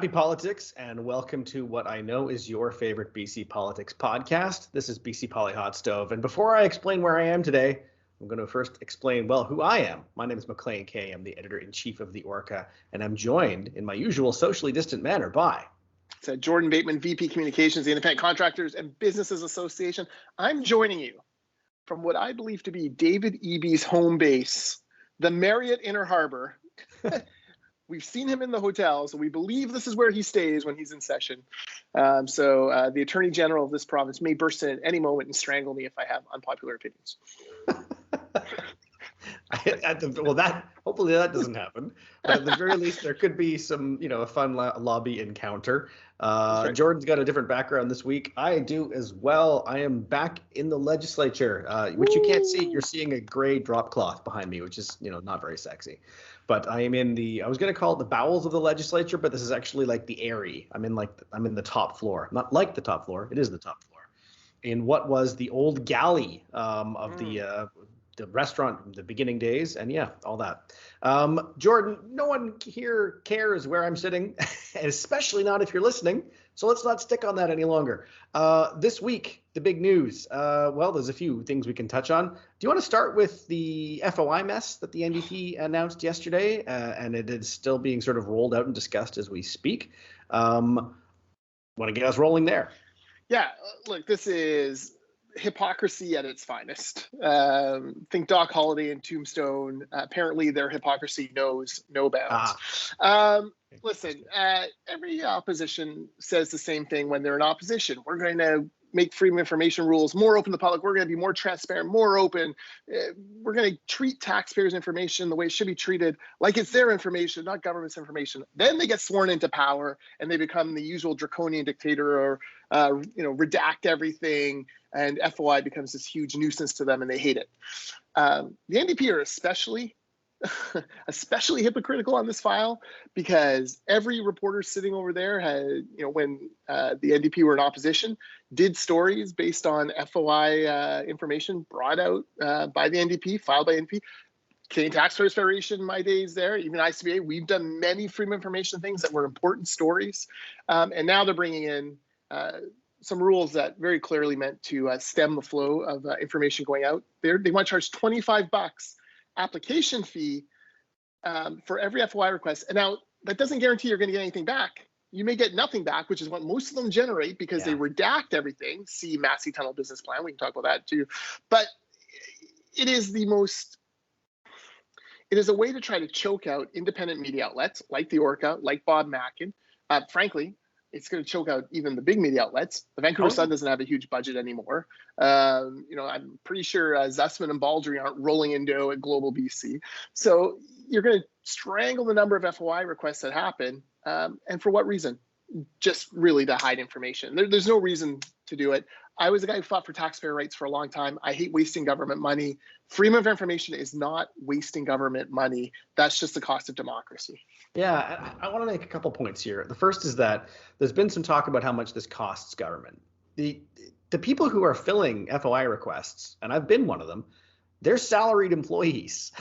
Happy politics, and welcome to what I know is your favorite BC politics podcast. This is BC Poly Hot Stove, and before I explain where I am today, I'm going to first explain, well, who I am. My name is Maclean K. I'm the editor-in-chief of the Orca, and I'm joined in my usual socially distant manner by... It's Jordan Bateman, VP Communications, the Independent Contractors and Businesses Association. I'm joining you from what I believe to be David Eby's home base, the Marriott Inner Harbor. We've seen him in the hotel, so we believe this is where he stays when he's in session. So the Attorney General of this province may burst in at any moment and strangle me if I have unpopular opinions. Hopefully that doesn't happen. But at the very least, there could be some, a fun lobby encounter. Right. Jordan's got a different background this week. I do as well. I am back in the legislature, which you can't see. You're seeing a gray drop cloth behind me, which is, not very sexy. But I am in I was going to call it the bowels of the legislature, but this is actually like the airy. I'm in the top floor, not like the top floor. It is the top floor in what was the old galley of the restaurant, the beginning days, and yeah, all that. Jordan, no one here cares where I'm sitting, especially not if you're listening. So let's not stick on that any longer. This week, the big news. Well, there's a few things we can touch on. Do you want to start with the FOI mess that the NDP announced yesterday, and it is still being sort of rolled out and discussed as we speak? Want to get us rolling there? Yeah, look, this is hypocrisy at its finest. Think Doc Holliday and Tombstone. Apparently their hypocrisy knows no bounds. Listen, every opposition says the same thing when they're in opposition. We're going to make freedom of information rules more open to the public. We're going to be more transparent, more open. We're going to treat taxpayers' information the way it should be treated, like it's their information, not government's information. Then they get sworn into power and they become the usual draconian dictator or, redact everything. And FOI becomes this huge nuisance to them and they hate it. The NDP are especially hypocritical on this file because every reporter sitting over there had, when the NDP were in opposition, did stories based on FOI information brought out by the NDP, filed by NDP. Canadian Taxpayers Federation, my days there, even ICBA, we've done many freedom of information things that were important stories. And now they're bringing in some rules that very clearly meant to stem the flow of information going out. They want to charge $25 application fee for every FOI request. And now that doesn't guarantee you're going to get anything back. You may get nothing back, which is what most of them generate because they redact everything. See Massey Tunnel Business Plan. We can talk about that too. But it is a way to try to choke out independent media outlets like the Orca, like Bob Mackin. Frankly, it's going to choke out even the big media outlets. The Vancouver Sun doesn't have a huge budget anymore. I'm pretty sure Zussman and Baldry aren't rolling in dough at Global BC. So you're going to strangle the number of FOI requests that happen. And for what reason? Just really to hide information. There's no reason to do it. I was a guy who fought for taxpayer rights for a long time. I hate wasting government money. Freedom of information is not wasting government money. That's just the cost of democracy. Yeah, I want to make a couple points here. The first is that there's been some talk about how much this costs government. The people who are filling FOI requests, and I've been one of them, they're salaried employees.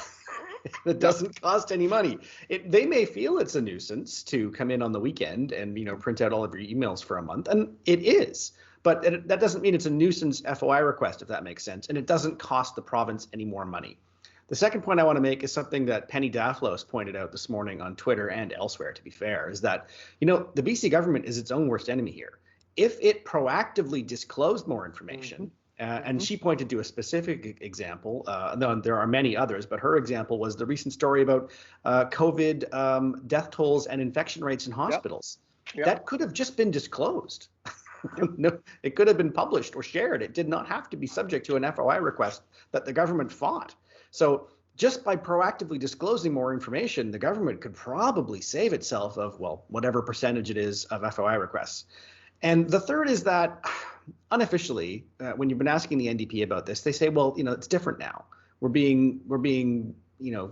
It doesn't cost any money. They may feel it's a nuisance to come in on the weekend and print out all of your emails for a month, and it is. But that doesn't mean it's a nuisance FOI request, if that makes sense, and it doesn't cost the province any more money. The second point I want to make is something that Penny Daflos pointed out this morning on Twitter and elsewhere, to be fair, is that, the BC government is its own worst enemy here. If it proactively disclosed more information, and she pointed to a specific example, there are many others, but her example was the recent story about COVID death tolls and infection rates in hospitals. Yep. That could have just been disclosed. No, it could have been published or shared. It did not have to be subject to an FOI request that the government fought. So just by proactively disclosing more information, the government could probably save itself of, whatever percentage it is of FOI requests. And the third is that unofficially, when you've been asking the NDP about this, they say, it's different now. We're being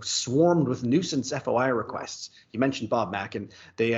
swarmed with nuisance FOI requests. You mentioned Bob Mackin. They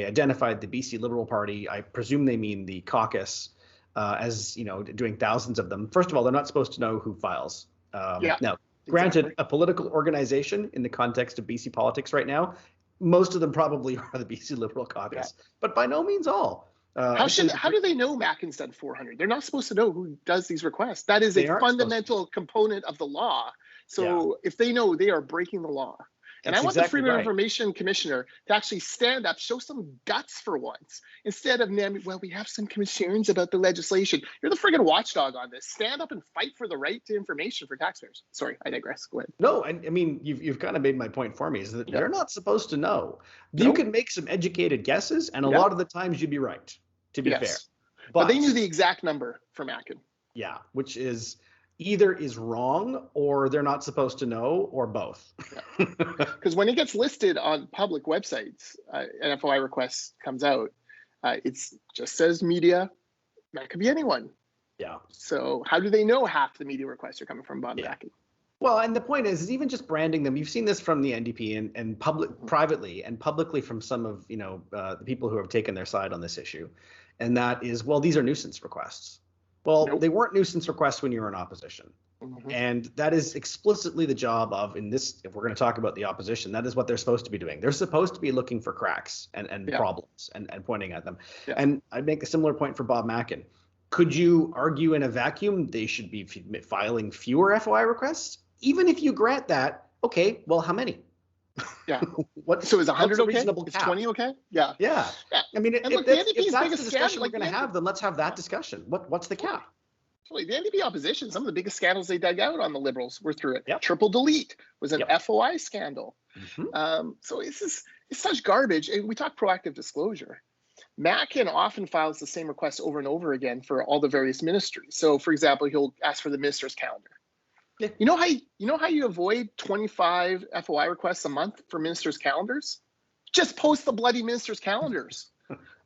identified the BC Liberal Party. I presume they mean the caucus as doing thousands of them. First of all, they're not supposed to know who files. Now, granted, a political organization in the context of BC politics right now most of them probably are the BC Liberal caucus, but by no means all. How do they know Maclean's done 400? They're not supposed to know who does these requests. That is a fundamental component of the law. So if they know, they are breaking the law. And I want the Freedom of Information Commissioner to actually stand up, show some guts for once, instead of naming, well, we have some concerns about the legislation. You're the friggin' watchdog on this. Stand up and fight for the right to information for taxpayers. Sorry, I digress. Go ahead. No, I mean, you've kind of made my point for me, is that you're not supposed to know. You can make some educated guesses, and a lot of the times you'd be right, to be fair. But they knew the exact number for Maclean. Yeah, which is either is wrong, or they're not supposed to know, or both. Because when it gets listed on public websites, an FOI request comes out, it just says media. That could be anyone. Yeah. So how do they know half the media requests are coming from Bob Maclean? Well, and the point is even just branding them. You've seen this from the NDP and privately and publicly from some of the people who have taken their side on this issue, and that is, well, these are nuisance requests. Well, they weren't nuisance requests when you were in opposition. And that is explicitly the job of, if we're going to talk about the opposition, that is what they're supposed to be doing. They're supposed to be looking for cracks and problems and pointing at them. And I'd make a similar point for Bob Maclean. Could you argue in a vacuum they should be filing fewer FOI requests? Even if you grant that, okay, well, how many? So is 100 okay? Is 20 okay? Yeah. I mean, if that's the discussion we're going to have, then let's have that discussion. What's the cap? The NDP opposition, some of the biggest scandals they dug out on the Liberals were through it. Triple delete was an FOI scandal. So it's such garbage. And we talk proactive disclosure. Maclean often files the same request over and over again for all the various ministries. So, for example, he'll ask for the minister's calendar. You know how you avoid 25 FOI requests a month for ministers' calendars? Just post the bloody ministers' calendars.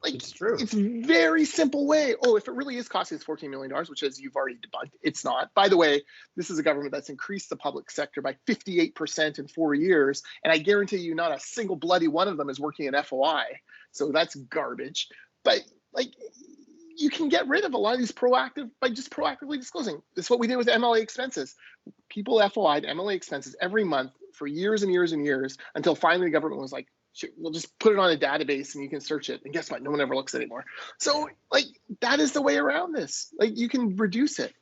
It's true. It's a very simple way. Oh, if it really is costing us $14 million, which, as you've already debunked, it's not. By the way, this is a government that's increased the public sector by 58% in 4 years, and I guarantee you not a single bloody one of them is working in FOI. So that's garbage. But you can get rid of a lot of these by just proactively disclosing. This is what we did with MLA expenses. People FOI'd MLA expenses every month for years and years and years until finally the government was like, we'll just put it on a database and you can search it. And guess what? No one ever looks at it anymore. So that is the way around this. You can reduce it.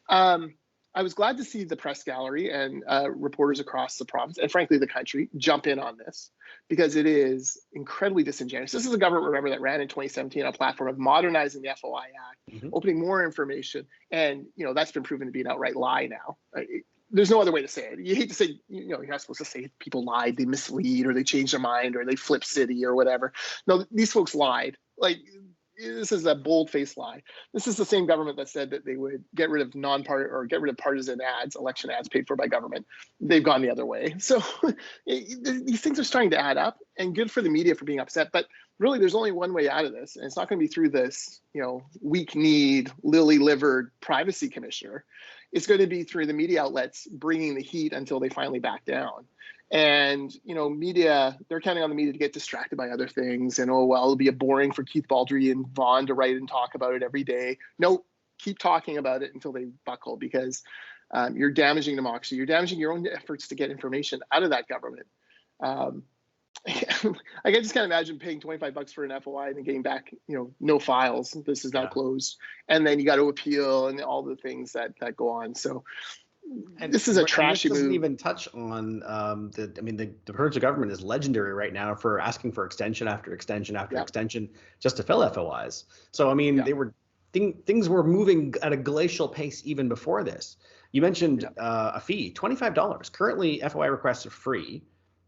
I was glad to see the press gallery and reporters across the province and frankly the country jump in on this, because it is incredibly disingenuous. This is a government, remember, that ran in 2017 on a platform of modernizing the FOI Act, opening more information, and that's been proven to be an outright lie now. There's no other way to say it. You hate to say, you're not supposed to say people lied, they mislead, or they changed their mind, or they flip city, or whatever. No, these folks lied. This is a bold-faced lie. This is the same government that said that they would get rid of partisan ads, election ads paid for by government. They've gone the other way. So these things are starting to add up, and good for the media for being upset. But really, there's only one way out of this, and it's not going to be through this, weak-kneed, lily-livered privacy commissioner. It's going to be through the media outlets bringing the heat until they finally back down. And, media, they're counting on the media to get distracted by other things. And, it'll be boring for Keith Baldry and Vaughn to write and talk about it every day. No, keep talking about it until they buckle, because you're damaging democracy. You're damaging your own efforts to get information out of that government. I can just kind of imagine paying $25 for an FOI and then getting back, no files. This is now closed. And then you got to appeal and all the things that go on. So this is a trashy move. Doesn't even touch on the provincial government is legendary right now for asking for extension after extension after extension just to fill FOIs. So things were moving at a glacial pace even before this. You mentioned a fee, $25. Currently, FOI requests are free.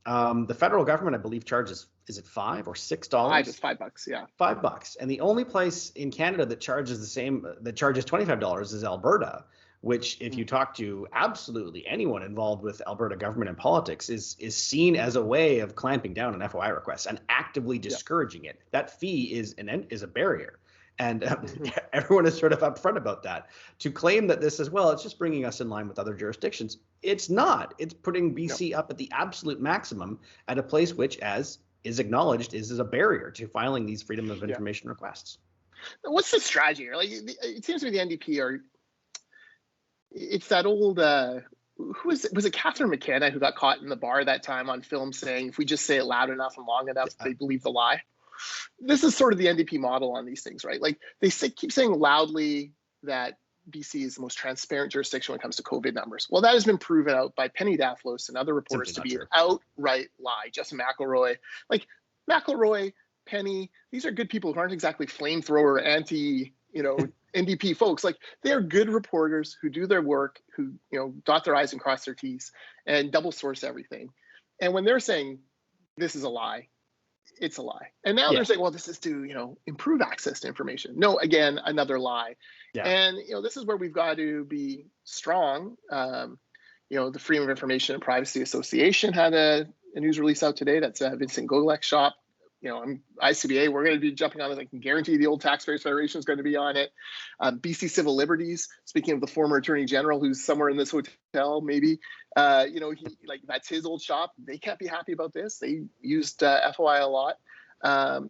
The federal government, I believe, charges, is it $5 or $6? Just $5, yeah. $5. And the only place in Canada that charges $25 is Alberta, which, if you talk to absolutely anyone involved with Alberta government and politics, is seen as a way of clamping down on FOI requests and actively discouraging it. That fee is a barrier. And everyone is sort of upfront about that. To claim that this is, it's just bringing us in line with other jurisdictions. It's not. It's putting BC up at the absolute maximum at a place which, as is acknowledged, is a barrier to filing these freedom of information requests. What's the strategy here? It seems to me the NDP it's that old who was it Catherine McKenna who got caught in the bar that time on film saying if we just say it loud enough and long enough, they believe the lie. This is sort of the NDP model on these things, right? Like they keep saying loudly that BC is the most transparent jurisdiction when it comes to COVID numbers. Well, that has been proven out by Penny Daphlos and other reporters to be an outright lie. Justin McElroy, like McElroy, Penny, these are good people who aren't exactly flamethrower anti, NDP folks. Like they are good reporters who do their work, who, dot their I's and cross their T's and double source everything. And when they're saying this is a lie, it's a lie. And now they're saying, well, this is to, improve access to information. No, again, another lie. Yeah. And, this is where we've got to be strong. The Freedom of Information and Privacy Association had a news release out today. That's Vincent Golek's shop. ICBA, we're going to be jumping on it. I can guarantee the Old Taxpayers Federation is going to be on it. BC Civil Liberties, speaking of the former Attorney General who's somewhere in this hotel, maybe, that's his old shop. They can't be happy about this. They used FOI a lot.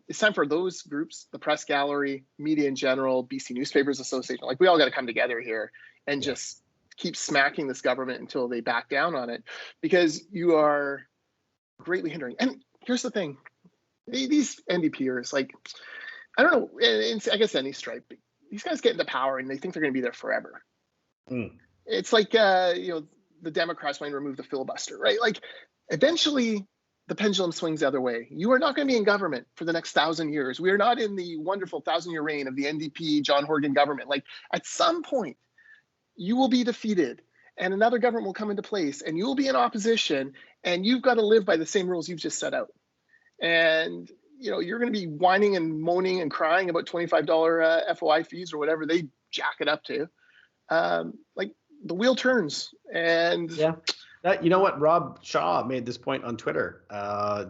It's time for those groups, the Press Gallery, media in general, BC Newspapers Association, we all got to come together here and just keep smacking this government until they back down on it, because you are greatly hindering. And here's the thing. These NDPers, I don't know, I guess any stripe, these guys get into power and they think they're going to be there forever. It's like, the Democrats want to remove the filibuster, right? Eventually the pendulum swings the other way. You are not going to be in government for the next 1,000 years. We are not in the wonderful 1,000-year reign of the NDP, John Horgan government. At some point, you will be defeated and another government will come into place and you will be in opposition and you've got to live by the same rules you've just set out. And, you're going to be whining and moaning and crying about $25 FOI fees or whatever they jack it up to. The wheel turns. And you know what? Rob Shaw made this point on Twitter,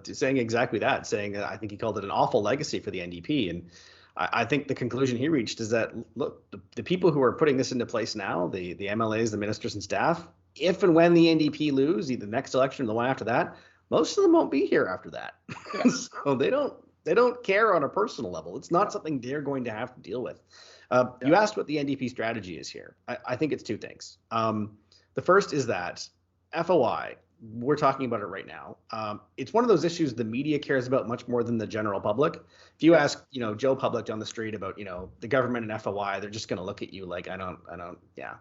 saying exactly that, saying I think he called it an awful legacy for the NDP. And I think the conclusion he reached is that, look, the people who are putting this into place now, the MLAs, the ministers and staff, if and when the NDP lose, either the next election or the one after that, most of them won't be here after that. Yeah. So they don't care on a personal level. It's not something they're going to have to deal with. You asked what the NDP strategy is here. I think it's two things. The first is that FOI, we're talking about it right now. It's one of those issues the media cares about much more than the general public. If you ask, Joe Public down the street about, the government and FOI, they're just going to look at you like,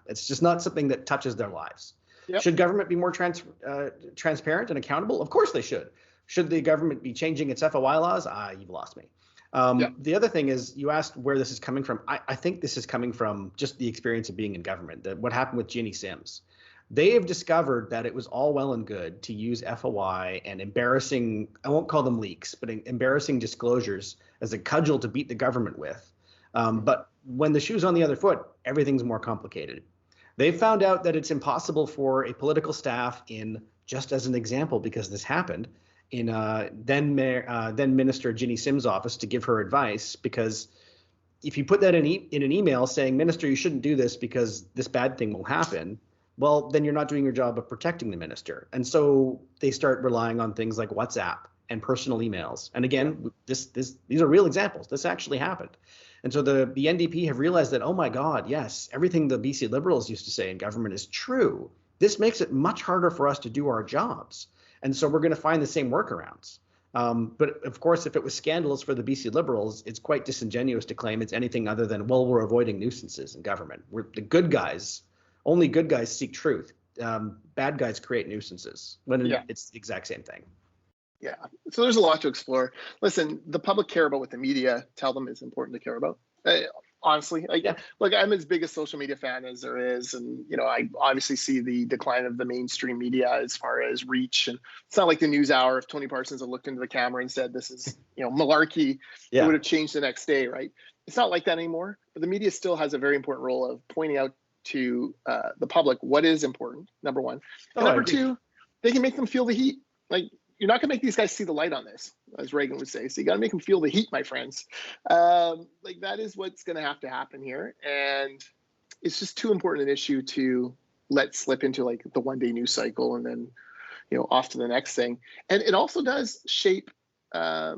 it's just not something that touches their lives. Yep. Should government be more transparent and accountable? Of course they should. Should the government be changing its FOI laws? You've lost me. The other thing is, you asked where this is coming from. I think this is coming from just the experience of being in government. What happened with Ginny Sims. They have discovered that it was all well and good to use FOI and embarrassing, I won't call them leaks, but embarrassing disclosures as a cudgel to beat the government with. But when the shoe's on the other foot, everything's more complicated. They've found out that it's impossible for a political staff in, just as an example, because this happened, in then Minister Ginny Sims' office to give her advice, because if you put that in an email saying, Minister, you shouldn't do this because this bad thing will happen, well, then you're not doing your job of protecting the minister. And so they start relying on things like WhatsApp and personal emails. And again, these are real examples. This actually happened. And so the NDP have realized that, oh my God, yes, everything the BC Liberals used to say in government is true. This makes it much harder for us to do our jobs. And so we're going to find the same workarounds. But of course, if it was scandalous for the BC Liberals, it's quite disingenuous to claim it's anything other than, well, we're avoiding nuisances in government. We're the good guys. Only good guys seek truth. Bad guys create nuisances when it's the exact same thing. Yeah. So there's a lot to explore. Listen, the public care about what the media tell them is important to care about. Honestly, look, I'm as big a social media fan as there is. And, I obviously see the decline of the mainstream media as far as reach. And it's not like the news hour. If Tony Parsons had looked into the camera and said, this is, malarkey, it would have changed the next day, right? It's not like that anymore. But the media still has a very important role of pointing out to the public what is important, number one. And number two, they can make them feel the heat. You're not going to make these guys see the light on this, as Reagan would say. So you got to make them feel the heat, my friends. That is what's going to happen here. And it's just too important an issue to let slip into the one-day news cycle and then, off to the next thing. And it also does shape, I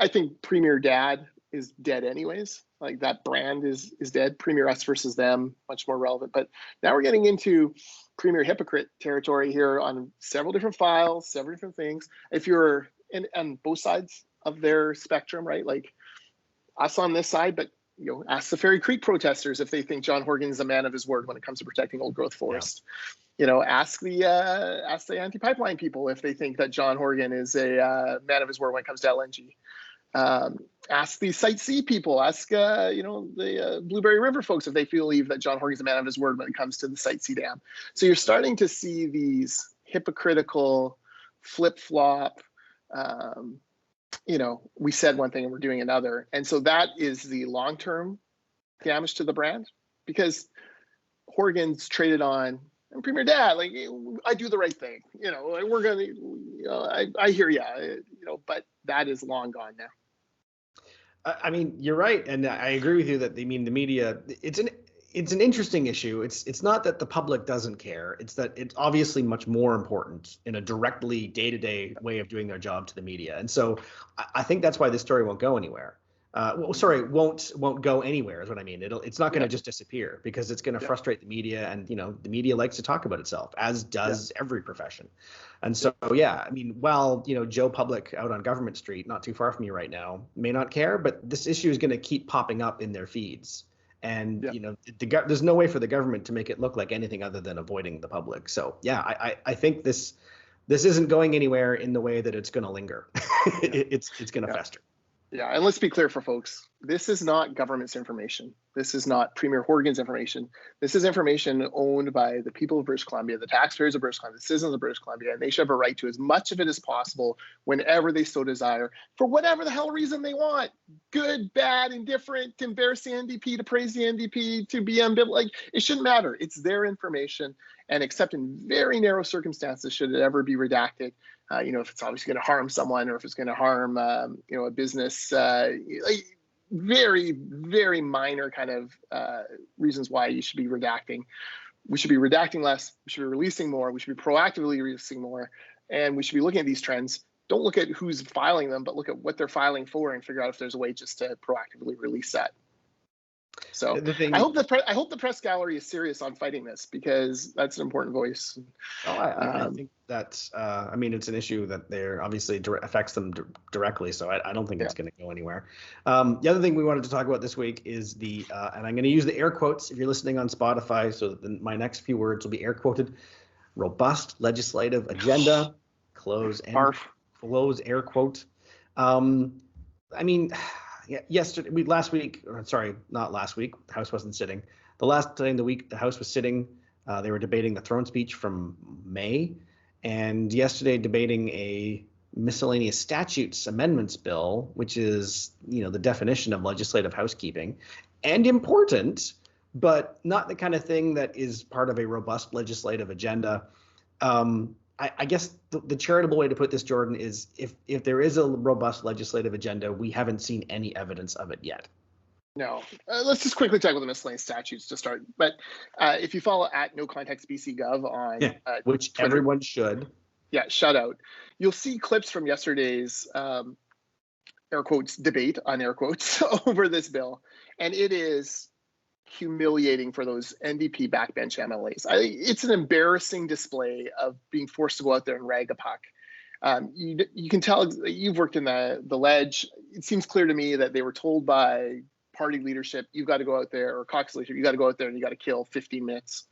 think Premier Dad is dead anyways. Like that brand is dead. Premier Us versus them, much more relevant. But now we're getting into Premier Hypocrite territory here on several different files, several different things. If you're on both sides of their spectrum, right? Like us on this side, but ask the Fairy Creek protesters if they think John Horgan is a man of his word when it comes to protecting old growth forest. Yeah. Ask the anti-pipeline people if they think that John Horgan is a man of his word when it comes to LNG. Ask the Site C people, ask the Blueberry River folks if they believe that John Horgan's a man of his word when it comes to the Site C dam. So you're starting to see these hypocritical flip-flop, we said one thing and we're doing another. And so that is the long-term damage to the brand, because Horgan's traded on, and Premier Dad, like, I do the right thing, we're going to, I hear ya, but that is long gone now. I mean, you're right, and I agree with you that the media. It's an interesting issue. It's not that the public doesn't care. It's that it's obviously much more important in a directly day-to-day way of doing their job to the media, and so I think that's why this story won't go anywhere. Won't go anywhere is what I mean. It's not going to just disappear, because it's going to frustrate the media, and the media likes to talk about itself, as does every profession. And so I mean, while Joe Public out on Government Street, not too far from you right now, may not care, but this issue is going to keep popping up in their feeds, and there's no way for the government to make it look like anything other than avoiding the public. So I think this isn't going anywhere in the way that it's going to linger. It's going to fester. Yeah, and let's be clear for folks. This is not government's information. This is not Premier Horgan's information. This is information owned by the people of British Columbia, the taxpayers of British Columbia, the citizens of British Columbia, and they should have a right to as much of it as possible whenever they so desire, for whatever the hell reason they want. Good, bad, indifferent, to embarrass the NDP, to praise the NDP, to be ambivalent. Like, it shouldn't matter. It's their information, and except in very narrow circumstances should it ever be redacted. If it's obviously going to harm someone, or if it's going to harm, a business, very, very minor kind of reasons why you should be redacting. We should be redacting less. We should be releasing more. We should be proactively releasing more. And we should be looking at these trends. Don't look at who's filing them, but look at what they're filing for and figure out if there's a way just to proactively release that. So I hope the press gallery is serious on fighting this, because that's an important voice. I think that's it's an issue that they're obviously affects them directly. So I don't think it's going to go anywhere. The other thing we wanted to talk about this week is and I'm going to use the air quotes if you're listening on Spotify, so that my next few words will be air quoted: robust legislative agenda, close air quote. Yesterday, not last week, the House wasn't sitting. The last day of the week the House was sitting, they were debating the throne speech from May, and yesterday debating a miscellaneous statutes amendments bill, which is, the definition of legislative housekeeping, and important, but not the kind of thing that is part of a robust legislative agenda. I guess the charitable way to put this, Jordan, is if there is a robust legislative agenda, we haven't seen any evidence of it yet. No. Let's just quickly tackle the miscellaneous statutes to start. But if you follow at NoContextBCGov on which Twitter, everyone should. Yeah, shout out. You'll see clips from yesterday's air quotes debate on air quotes over this bill, and it is humiliating for those NDP backbench MLAs. It's an embarrassing display of being forced to go out there and rag a puck. You can tell you've worked in the ledge. It seems clear to me that they were told by party leadership, you've got to go out there, or caucus leadership, you got to go out there and you got to kill 15 minutes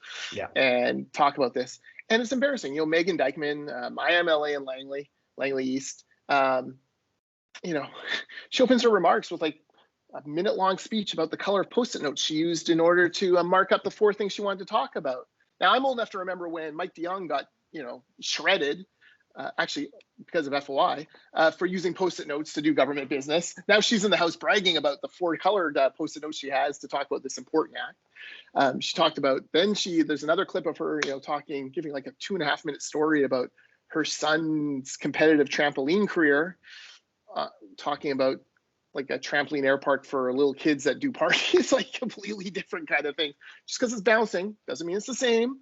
and talk about this. And it's embarrassing. Megan Dykeman, my MLA in Langley East, she opens her remarks with like a minute-long speech about the color of Post-it notes she used in order to mark up the 4 things she wanted to talk about. Now, I'm old enough to remember when Mike DeYoung got, shredded, actually because of FOI, for using Post-it notes to do government business. Now she's in the House bragging about the 4 colored Post-it notes she has to talk about this important act. She talked about, there's another clip of her, giving like a 2.5-minute story about her son's competitive trampoline career, talking about like a trampoline air park for little kids that do parties, like completely different kind of thing. Just because it's bouncing doesn't mean it's the same.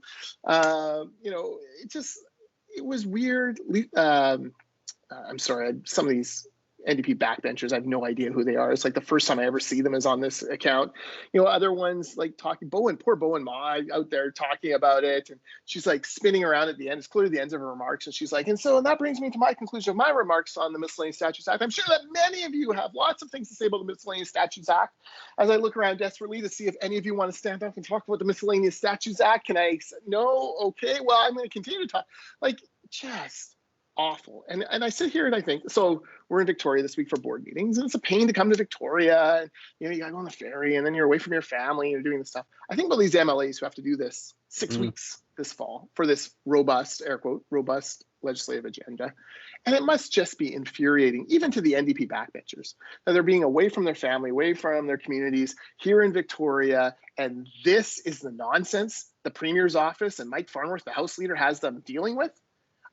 It was weird. I'm sorry, some of these NDP backbenchers. I have no idea who they are. It's like the first time I ever see them is on this account. Other ones like talking, poor Bowen Ma out there talking about it. And she's like spinning around at the end. It's clearly the end of her remarks. And she's like, and that brings me to my conclusion of my remarks on the Miscellaneous Statutes Act. I'm sure that many of you have lots of things to say about the Miscellaneous Statutes Act. As I look around desperately to see if any of you want to stand up and talk about the Miscellaneous Statutes Act, can I say, no? Okay, well, I'm going to continue to talk. Like, just awful. And I sit here and I think, so we're in Victoria this week for board meetings, and it's a pain to come to Victoria. And, you got to go on the ferry, and then you're away from your family, and you're doing this stuff. I think about these MLAs who have to do this 6 weeks this fall for this robust, air quote, robust legislative agenda. And it must just be infuriating, even to the NDP backbenchers, that they're being away from their family, away from their communities here in Victoria. And this is the nonsense the Premier's office and Mike Farnworth, the House Leader, has them dealing with.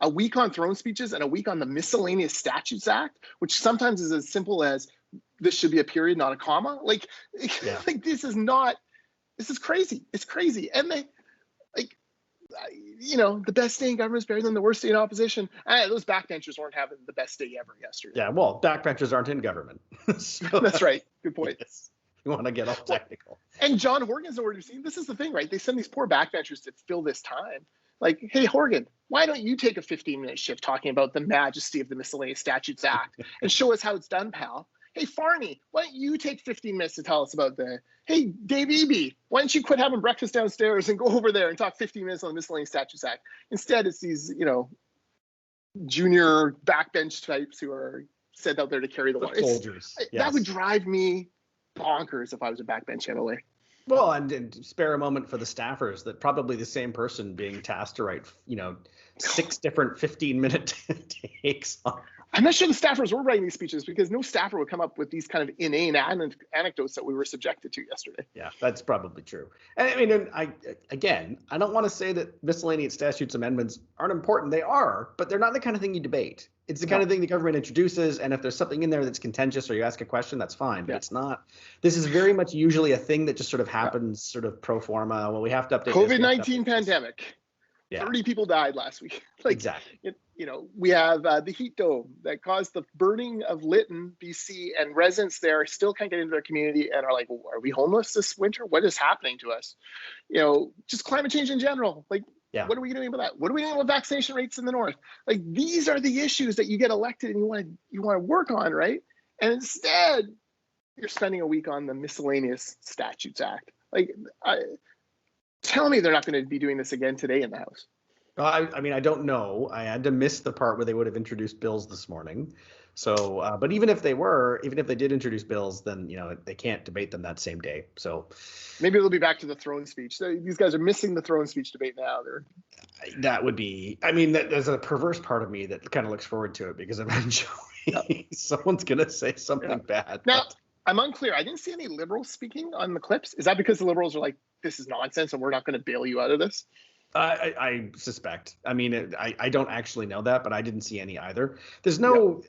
A week on throne speeches and a week on the Miscellaneous Statutes Act, which sometimes is as simple as this should be a period, not a comma. Like this is crazy. It's crazy. And they, the best day in government is better than the worst day in opposition. Those backbenchers weren't having the best day ever yesterday. Yeah, well, backbenchers aren't in government. So, that's right. Good point. Yes. You want to get all technical. And John Horgan's already seen, this is the thing, right? They send these poor backbenchers to fill this time. Like, hey, Horgan, why don't you take a 15-minute shift talking about the majesty of the Miscellaneous Statutes Act and show us how it's done, pal? Hey, Farney, why don't you take 15 minutes to tell us about hey, Dave Eby, why don't you quit having breakfast downstairs and go over there and talk 15 minutes on the Miscellaneous Statutes Act? Instead, it's these, junior backbench types who are sent out there to carry the water. Soldiers. Yes. That would drive me bonkers if I was a backbench MLA. Well, and spare a moment for the staffers that probably the same person being tasked to write, 6 different 15-minute takes on. I'm not sure the staffers were writing these speeches because no staffer would come up with these kind of inane anecdotes that we were subjected to yesterday. Yeah, that's probably true. And I mean, I don't want to say that miscellaneous statutes amendments aren't important. They are, but they're not the kind of thing you debate. It's the kind of thing the government introduces, and if there's something in there that's contentious or you ask a question, that's fine. But it's not. This is very much usually a thing that just sort of happens, sort of pro forma. Well, we have to update. COVID-19 pandemic. Yeah. 30 people died last week. Exactly. We have the heat dome that caused the burning of Lytton, BC, and residents there still can't get into their community and are like, well, are we homeless this winter? What is happening to us? Just climate change in general. What are we doing about that? What are we doing with vaccination rates in the north? These are the issues that you get elected and you want to work on, right? And instead, you're spending a week on the Miscellaneous Statutes Act. Tell me they're not going to be doing this again today in the House. I mean, I don't know. I had to miss the part where they would have introduced bills this morning. So, but even if they did introduce bills, then, they can't debate them that same day. So maybe they'll be back to the throne speech. These guys are missing the throne speech debate now. That would be, I mean, there's a perverse part of me that kind of looks forward to it because eventually someone's going to say something bad. Now, I'm unclear. I didn't see any liberals speaking on the clips. Is that because the liberals are like, this is nonsense and we're not going to bail you out of this? I suspect. I mean, I don't actually know that, but I didn't see any either. There's no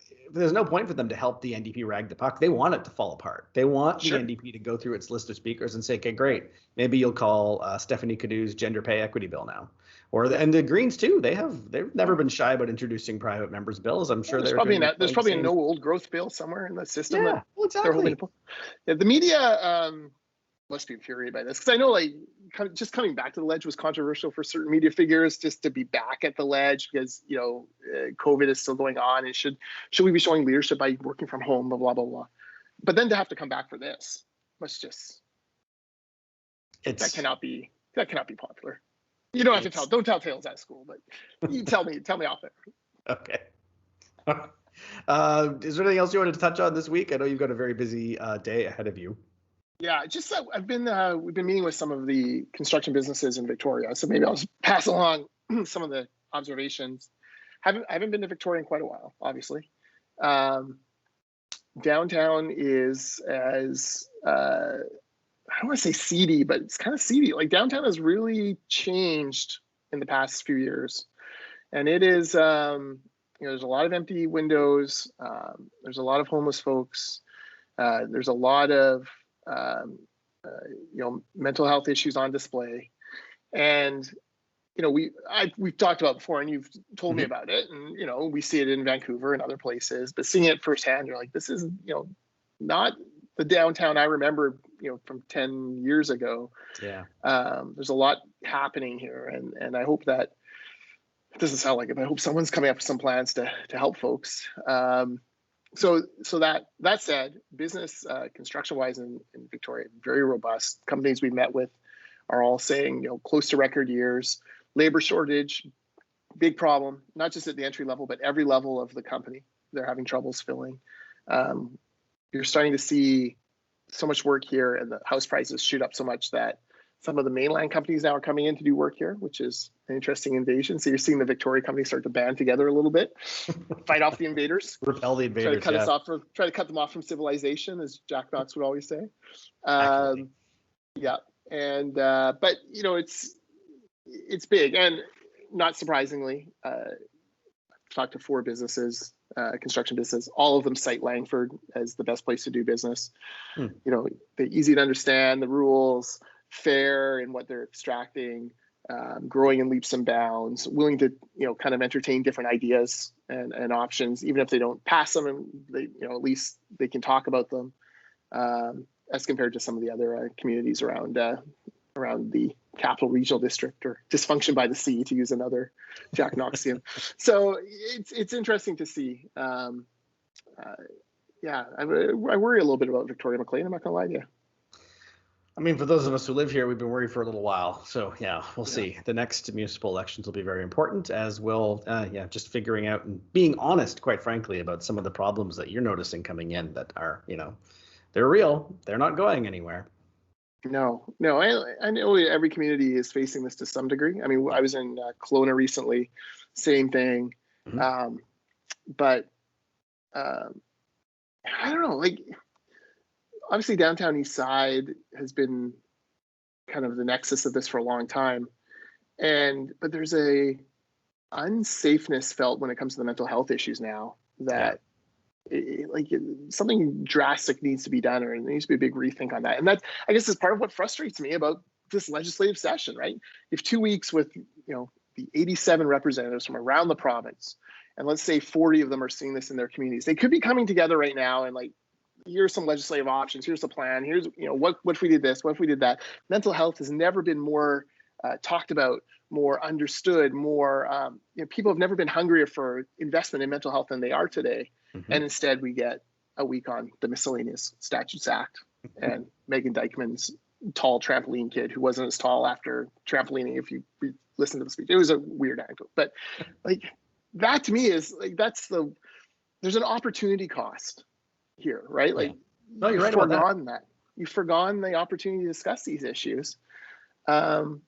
point for them to help the NDP rag the puck. They want it to fall apart. They want the NDP to go through its list of speakers and say, okay, great. Maybe you'll call Stephanie Cadou's gender pay equity bill now. And the Greens too. They've never been shy about introducing private members' bills. I'm sure there's probably a no old growth bill somewhere in the system. Yeah, well, exactly. The media must be infuriated by this because I know just coming back to the ledge was controversial for certain media figures just to be back at the ledge because COVID is still going on and should we be showing leadership by working from home, blah blah blah blah. But then to have to come back for this must just that cannot be popular. You don't have to don't tell tales at school, but you tell me off there. Okay. Is there anything else you wanted to touch on this week? I know you've got a very busy day ahead of you. Yeah, just that we've been meeting with some of the construction businesses in Victoria, so maybe I'll just pass along some of the observations. I haven't been to Victoria in quite a while, obviously. Downtown is as I don't want to say seedy, but it's kind of seedy. Downtown has really changed in the past few years, and it is there's a lot of empty windows. There's a lot of homeless folks. There's a lot of mental health issues on display. And, we've talked about before, and you've told me about it, and we see it in Vancouver and other places, but seeing it firsthand, you're like, this is not the downtown I remember from 10 years ago. Yeah. There's a lot happening here, and I hope that it doesn't sound like it, but I hope someone's coming up with some plans to help folks. So that said, business construction wise in Victoria, very robust. Companies we've met with are all saying close to record years. Labor shortage, big problem, not just at the entry level, but every level of the company. They're having troubles filling. You're starting to see so much work here, and the house prices shoot up so much that some of the mainland companies now are coming in to do work here, which is an interesting invasion. So you're seeing the Victoria companies start to band together a little bit, fight off the invaders, repel the invaders, try to cut them off from civilization, as Jack Knox would always say. Yeah, and but it's big, and not surprisingly, I've talked to 4 businesses, construction businesses. All of them cite Langford as the best place to do business. They're easy to understand, the rules, fair in what they're extracting, growing in leaps and bounds, willing to kind of entertain different ideas and options, even if they don't pass them, and they at least they can talk about them, as compared to some of the other communities around the Capital Regional District, or Dysfunction by the Sea, to use another Jack Knoxian. So it's interesting to see. I worry a little bit about Victoria Maclean, I'm not gonna lie to you. I mean, for those of us who live here, we've been worried for a little while. So yeah, we'll see. The next municipal elections will be very important, as will just figuring out and being honest, quite frankly, about some of the problems that you're noticing coming in that are, they're real. They're not going anywhere. No, I know every community is facing this to some degree. I mean, I was in Kelowna recently, same thing. But I don't know, like, obviously downtown East Side has been kind of the nexus of this for a long time. But there's a unsafeness felt when it comes to the mental health issues now that something drastic needs to be done, or there needs to be a big rethink on that. And that, I guess, is part of what frustrates me about this legislative session, right? You have 2 weeks with, the 87 representatives from around the province, and let's say 40 of them are seeing this in their communities. They could be coming together right now and like, here's some legislative options, here's the plan, here's, what if we did this, what if we did that? Mental health has never been more talked about, more understood, more, people have never been hungrier for investment in mental health than they are today. And instead we get a week on the Miscellaneous Statutes Act and Megan Dykman's tall trampoline kid who wasn't as tall after trampolining. If you listen to the speech, it was a weird anecdote, but like, that to me is like, there's an opportunity cost here, right? Like, no, you're right about that. You've forgone the opportunity to discuss these issues. And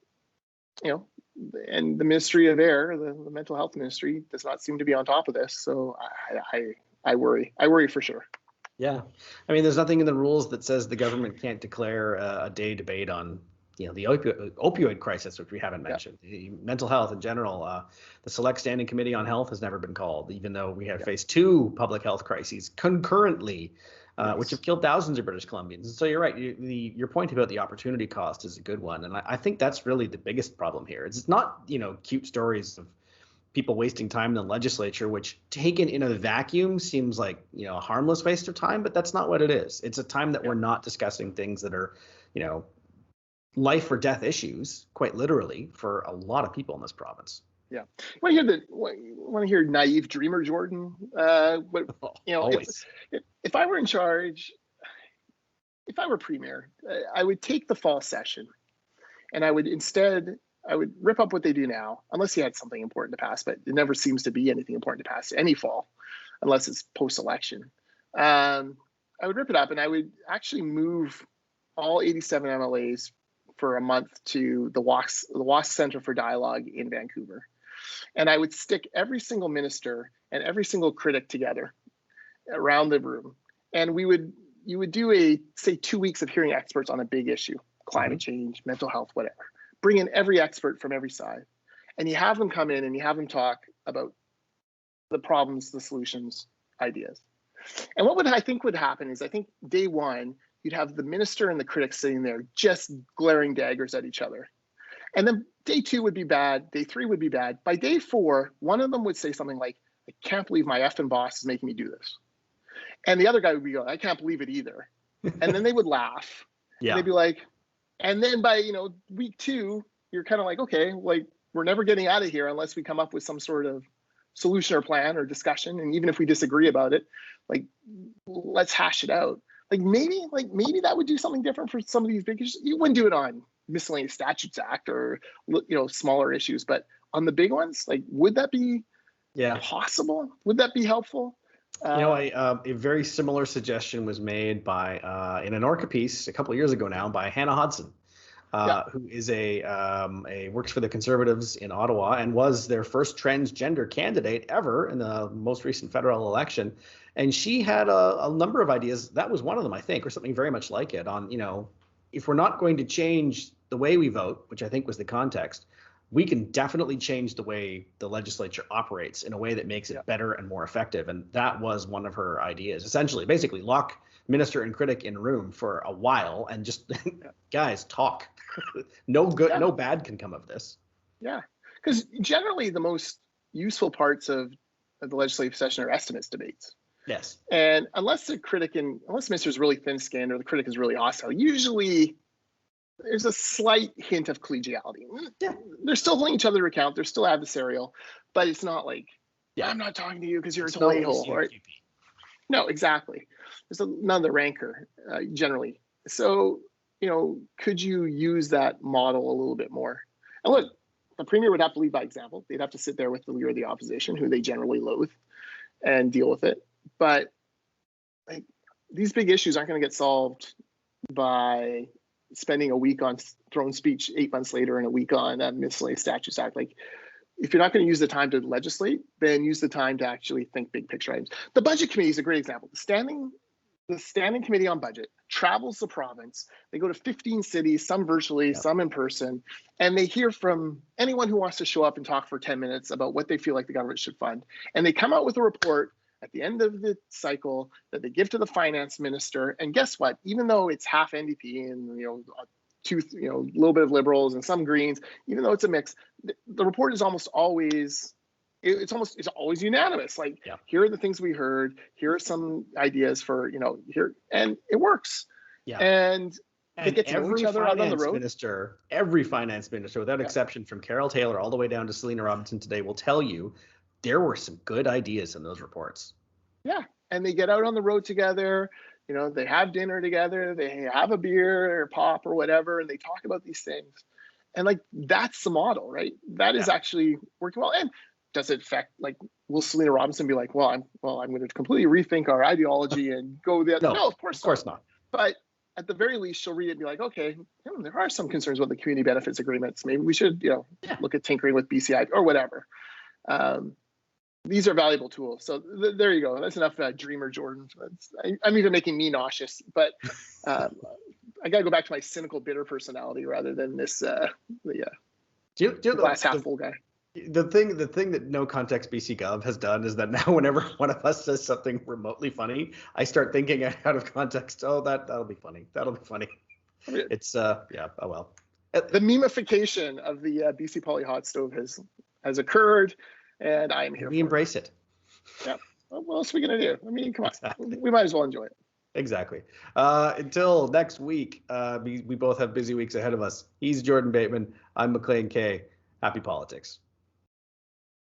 the Ministry of Air, the mental health ministry, does not seem to be on top of this. So I worry. I worry for sure. Yeah. I mean, there's nothing in the rules that says the government can't declare a day debate on, the opioid crisis, which we haven't mentioned. Mental health in general. The Select Standing Committee on Health has never been called, even though we have faced 2 public health crises concurrently, which have killed thousands of British Columbians. And so you're right. Your point about the opportunity cost is a good one. And I think that's really the biggest problem here. It's not, cute stories of people wasting time in the legislature, which taken in a vacuum seems like, a harmless waste of time, but that's not what it is. It's a time that we're not discussing things that are, life or death issues, quite literally, for a lot of people in this province. Yeah. Want to hear naive dreamer Jordan? Always. If I were in charge, if I were premier, I would take the fall session and I would rip up what they do now, unless he had something important to pass, but it never seems to be anything important to pass any fall, unless it's post-election. I would rip it up and I would actually move all 87 MLAs for a month to the WASC Center for Dialogue in Vancouver. And I would stick every single minister and every single critic together around the room. And you would do say 2 weeks of hearing experts on a big issue, climate change, mental health, whatever. Bring in every expert from every side. And you have them come in and you have them talk about the problems, the solutions, ideas. And what I think would happen is, I think day one, you'd have the minister and the critics sitting there just glaring daggers at each other. And then day 2 would be bad. Day 3 would be bad. By day 4, one of them would say something like, I can't believe my effing boss is making me do this. And the other guy would be going, I can't believe it either. And then they would laugh. Yeah. And they'd be like, and then by, week 2, you're kind of like, okay, like we're never getting out of here unless we come up with some sort of solution or plan or discussion. And even if we disagree about it, like, let's hash it out. Like maybe that would do something different for some of these big issues. You wouldn't do it on Miscellaneous Statutes Act or, smaller issues, but on the big ones, like, would that be possible? Would that be helpful? A very similar suggestion was made by in an Orca piece a couple of years ago now by Hannah Hodson, who is a works for the Conservatives in Ottawa and was their first transgender candidate ever in the most recent federal election. And she had a number of ideas. That was one of them, I think, or something very much like it on, if we're not going to change the way we vote, which I think was the context, we can definitely change the way the legislature operates in a way that makes it better and more effective. And that was one of her ideas. Essentially, basically lock minister and critic in a room for a while and just, guys, talk. No bad can come of this. Yeah, because generally the most useful parts of the legislative session are estimates debates. Yes. And unless minister is really thin-skinned or the critic is really hostile, usually there's a slight hint of collegiality. Yeah. They're still holding each other to account. They're still adversarial, but it's not like, I'm not talking to you because you're a total a-hole. Right? No, exactly. There's none of the rancor generally. So, could you use that model a little bit more? And look, the premier would have to lead by example. They'd have to sit there with the leader of the opposition, who they generally loathe, and deal with it. But like, these big issues aren't going to get solved by spending a week on throne speech 8 months later and a week on Miscellaneous Statutes Act. Like, if you're not going to use the time to legislate, then use the time to actually think big picture items. The budget committee is a great example. The standing committee on budget travels the province. They go to 15 cities, some virtually, some in person, and they hear from anyone who wants to show up and talk for 10 minutes about what they feel like the government should fund. And they come out with a report at the end of the cycle that they give to the finance minister. And guess what? Even though it's half NDP and a little bit of Liberals and some Greens, even though it's a mix, the report is almost always unanimous. Like, here are the things we heard. Here are some ideas for here, and it works. Yeah. And they get to know each other out on the road. Every finance minister, without exception, from Carol Taylor all the way down to Selena Robinson today, will tell you there were some good ideas in those reports. Yeah, and they get out on the road together. They have dinner together. They have a beer or pop or whatever, and they talk about these things. And like, that's the model, right? That is actually working well. And does it affect, like, will Selena Robinson be like, I'm going to completely rethink our ideology and go the other? No, of course not. But at the very least, she'll read it and be like, okay, there are some concerns about the community benefits agreements. Maybe we should, look at tinkering with BCI or whatever. These are valuable tools. So there you go. That's enough dreamer Jordan. I'm even making me nauseous, but I got to go back to my cynical, bitter personality rather than this glass half full guy. The thing that No Context BC Gov has done is that now whenever one of us says something remotely funny, I start thinking out of context. Oh, that'll be funny. That'll be funny. It's oh well. The memification of the BC Poly hot stove has occurred, and I am here. We embrace it. Yeah. What else are we gonna do? I mean, come on. We might as well enjoy it. Exactly. Until next week, we both have busy weeks ahead of us. He's Jordan Bateman. I'm Maclean K. Happy politics.